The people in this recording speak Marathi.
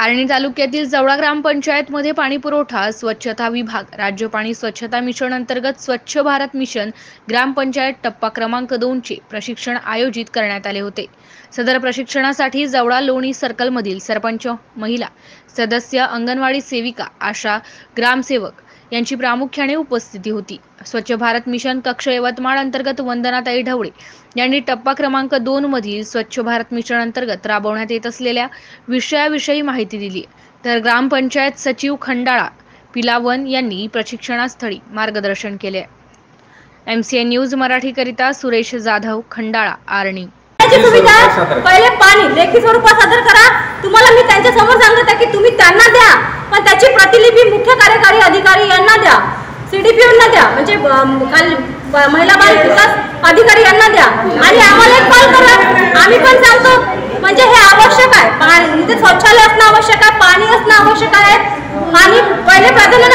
आर्णी तालुक्यातील जवळा ग्रामपंचायतमध्ये पाणी पुरवठा स्वच्छता विभाग, राज्य पाणी स्वच्छता मिशन अंतर्गत स्वच्छ भारत मिशन ग्रामपंचायत टप्पा क्रमांक 2 चे प्रशिक्षण आयोजित करण्यात आले होते। सदर प्रशिक्षणासाठी जवळा लोणी सर्कलमधील सरपंच, महिला सदस्य, अंगणवाडी सेविका, आशा, ग्रामसेवक यांची प्रामुख्याने उपस्थिती होती। स्वच्छ भारत मिशन कक्ष यवतमाळ अंतर्गत वंदनाताई ढवळे यांनी टप्पा क्रमांक 2 मधील स्वच्छ भारत मिशन अंतर्गत राबवण्यात येत असलेल्या विषयाविषयी माहिती दिली। तर ग्रामपंचायत सचिव खंडाळा पिलावन यांनी प्रशिक्षणास्थळी मार्गदर्शन केले। MCN न्यूज मराठी करिता सुरेश जाधव, खंडाळा, आर्णी। सुविधा पहिले पाणी लेखी स्वरूपात सादर करा। तुम्हाला मी त्यांच्या समोर सांगत आहे की तुम्ही त्यांना द्या, पण त्याची प्रतिलिपी मुख्य कार्यकारी अधिकारी यांना द्या, CDPO यांना द्या, म्हणजे महिला बाल विकास अधिकारी यांना द्या आणि आम्हाला एक कॉल करा, आम्ही पण सांगतो। म्हणजे हे आवश्यक आहे, पाणी इथे शौचालय असणं आवश्यक आहे, पाणी असणं आवश्यक आहे। पाणी पहिले प्राधान्य